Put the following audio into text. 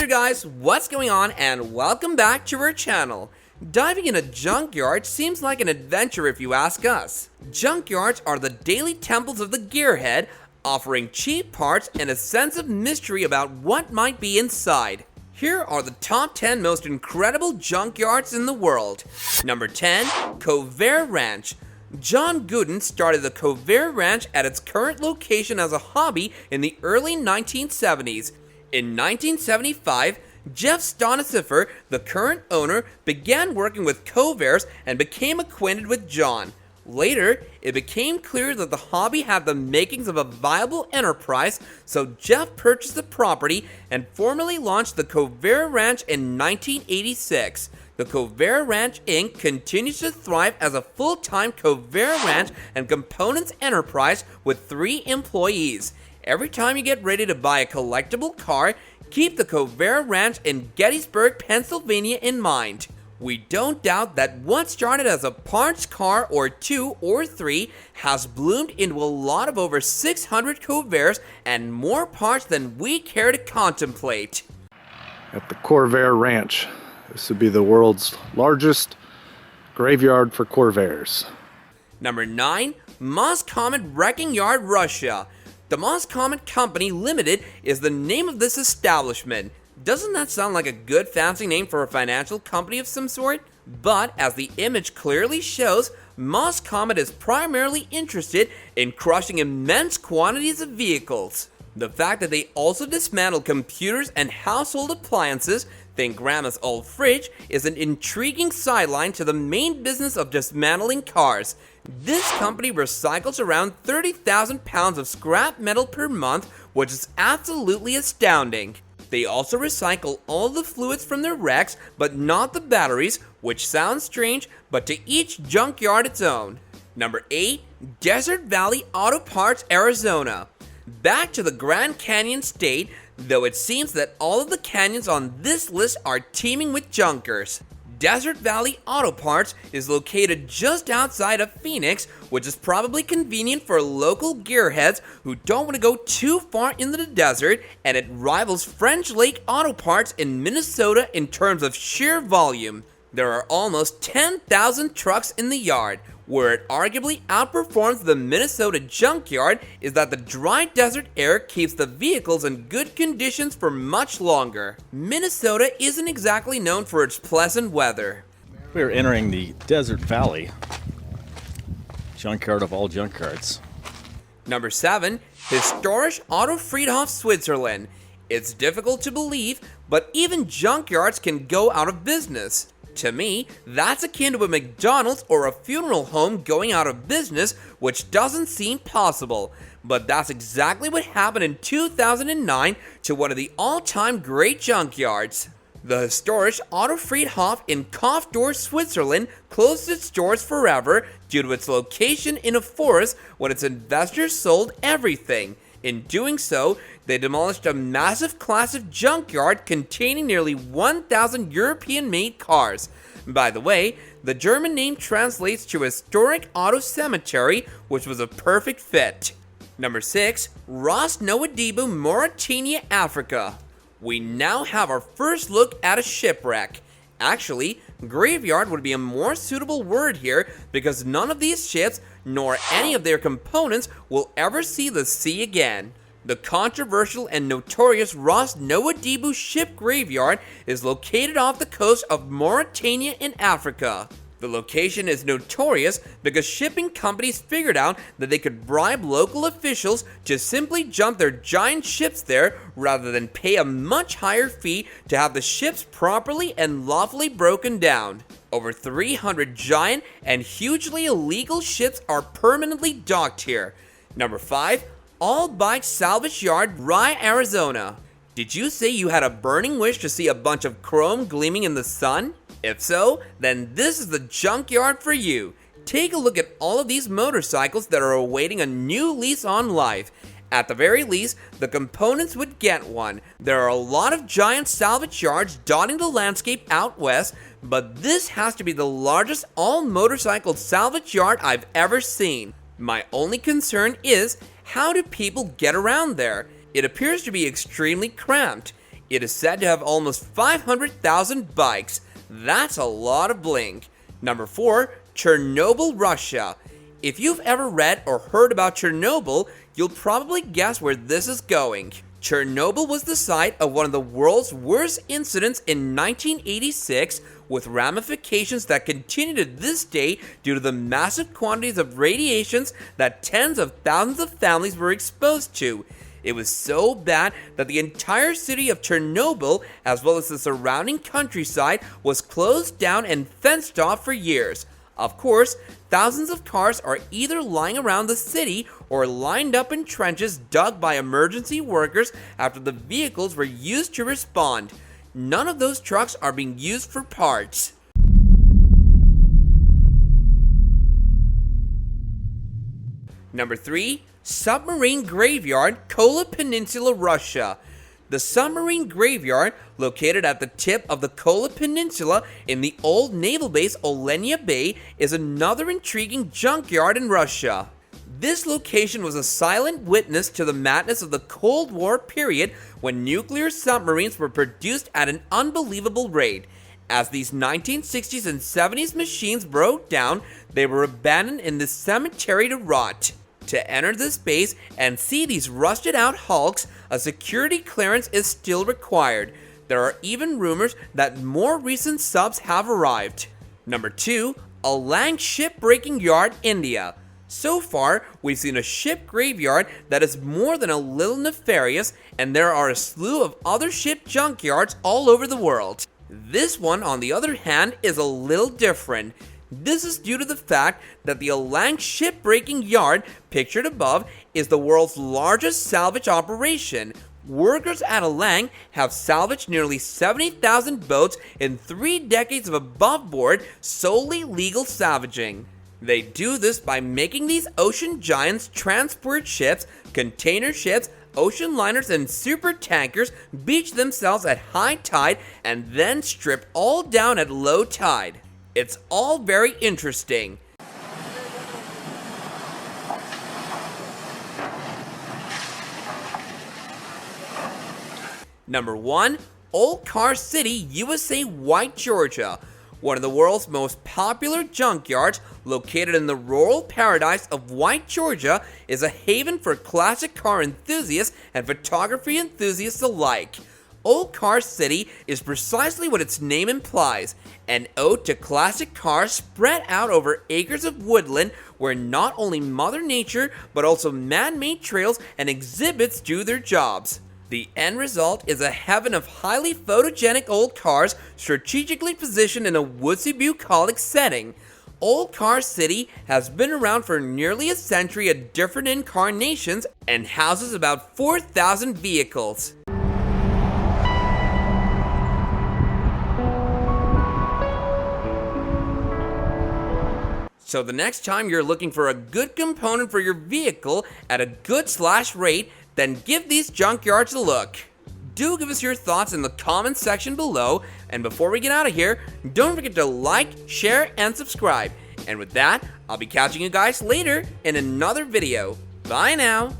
there guys, what's going on and welcome back to our channel. Diving in a junkyard seems like an adventure if you ask us. Junkyards are the daily temples of the gearhead, offering cheap parts and a sense of mystery about what might be inside. Here are the top 10 most incredible junkyards in the world. Number 10, Cover Ranch. John Gooden started the Cover Ranch at its current location as a hobby in the early 1970s. In 1975, Jeff Stonesifer, the current owner, began working with Covers and became acquainted with John. Later, it became clear that the hobby had the makings of a viable enterprise, so Jeff purchased the property and formally launched the Cover Ranch in 1986. The Cover Ranch Inc. continues to thrive as a full-time Cover Ranch and components enterprise with 3 employees. Every time you get ready to buy a collectible car, keep the Cover Ranch in Gettysburg, Pennsylvania in mind. We don't doubt that what started as a parts car or 2 or 3 has bloomed into a lot of over 600 Covers and more parts than we care to contemplate. At the Cover Ranch. This would be the world's largest graveyard for Corvairs. Number 9, Moss Comet Wrecking Yard, Russia. The Moss Comet Company Limited is the name of this establishment. Doesn't that sound like a good fancy name for a financial company of some sort? But as the image clearly shows, Moss Comet is primarily interested in crushing immense quantities of vehicles. The fact that they also dismantle computers and household appliances, think grandma's old fridge, is an intriguing sideline to the main business of dismantling cars. This company recycles around 30,000 pounds of scrap metal per month, which is absolutely astounding. They also recycle all the fluids from their wrecks, but not the batteries, which sounds strange, but to each junkyard its own. Number 8, Desert Valley Auto Parts, Arizona. Back to the Grand Canyon State, though it seems that all of the canyons on this list are teeming with junkers. Desert Valley Auto Parts is located just outside of Phoenix, which is probably convenient for local gearheads who don't want to go too far into the desert, and it rivals French Lake Auto Parts in Minnesota in terms of sheer volume. There are almost 10,000 trucks in the yard. Where it arguably outperforms the Minnesota junkyard is that the dry desert air keeps the vehicles in good conditions for much longer. Minnesota isn't exactly known for its pleasant weather. We are entering the Desert Valley, junkyard of all junkyards. Number 7, Historische Autofriedhof, Switzerland. It's difficult to believe, but even junkyards can go out of business. To me, that's akin to a McDonald's or a funeral home going out of business, which doesn't seem possible. But that's exactly what happened in 2009 to one of the all-time great junkyards. The Historische Autofriedhof in Kaufdorf, Switzerland closed its doors forever due to its location in a forest when its investors sold everything. In doing so, they demolished a massive class of junkyard containing nearly 1,000 European-made cars. By the way, the German name translates to Historic Auto Cemetery, which was a perfect fit. Number 6, Ras Nouadhibou, Mauritania, Africa. We now have our first look at a shipwreck. Actually, graveyard would be a more suitable word here because none of these ships, nor any of their components, will ever see the sea again. The controversial and notorious Ras Nouadhibou ship graveyard is located off the coast of Mauritania in Africa. The location is notorious because shipping companies figured out that they could bribe local officials to simply jump their giant ships there rather than pay a much higher fee to have the ships properly and lawfully broken down. Over 300 giant and hugely illegal ships are permanently docked here. Number 5, All Bike Salvage Yard, Rye, Arizona. Did you say you had a burning wish to see a bunch of chrome gleaming in the sun? If so, then this is the junkyard for you. Take a look at all of these motorcycles that are awaiting a new lease on life. At the very least, the components would get one. There are a lot of giant salvage yards dotting the landscape out west, but this has to be the largest all-motorcycle salvage yard I've ever seen. My only concern is, how do people get around there? It appears to be extremely cramped. It is said to have almost 500,000 bikes. That's a lot of bling. Number 4, Chernobyl, Russia. If you've ever read or heard about Chernobyl, you'll probably guess where this is going. Chernobyl was the site of one of the world's worst incidents in 1986, with ramifications that continue to this day due to the massive quantities of radiations that tens of thousands of families were exposed to. It was so bad that the entire city of Chernobyl, as well as the surrounding countryside, was closed down and fenced off for years. Of course, thousands of cars are either lying around the city or lined up in trenches dug by emergency workers after the vehicles were used to respond. None of those trucks are being used for parts. Number 3, Submarine Graveyard, Kola Peninsula, Russia. The submarine graveyard, located at the tip of the Kola Peninsula in the old naval base Olenia Bay, is another intriguing junkyard in Russia. This location was a silent witness to the madness of the Cold War period, when nuclear submarines were produced at an unbelievable rate. As these 1960s and 70s machines broke down, they were abandoned in this cemetery to rot. To enter this base and see these rusted out hulks, a security clearance is still required. There are even rumors that more recent subs have arrived. Number 2, Alang Shipbreaking Yard, India. So far, we've seen a ship graveyard that is more than a little nefarious, and there are a slew of other ship junkyards all over the world. This one, on the other hand, is a little different. This is due to the fact that the Alang Shipbreaking Yard, pictured above, is the world's largest salvage operation. Workers at Alang have salvaged nearly 70,000 boats in 3 decades of above-board, solely legal salvaging. They do this by making these ocean giants transport ships, container ships, ocean liners, and super tankers beach themselves at high tide and then strip all down at low tide. It's all very interesting. Number 1, Old Car City, USA, White, Georgia. One of the world's most popular junkyards, located in the rural paradise of White, Georgia, is a haven for classic car enthusiasts and photography enthusiasts alike. Old Car City is precisely what its name implies, an ode to classic cars spread out over acres of woodland where not only Mother Nature but also man-made trails and exhibits do their jobs. The end result is a heaven of highly photogenic old cars strategically positioned in a woodsy bucolic setting. Old Car City has been around for nearly a century at different incarnations and houses about 4,000 vehicles. So the next time you're looking for a good component for your vehicle at a good slash rate, then give these junkyards a look. Do give us your thoughts in the comments section below, and before we get out of here, don't forget to like, share, and subscribe. And with that, I'll be catching you guys later in another video. Bye now!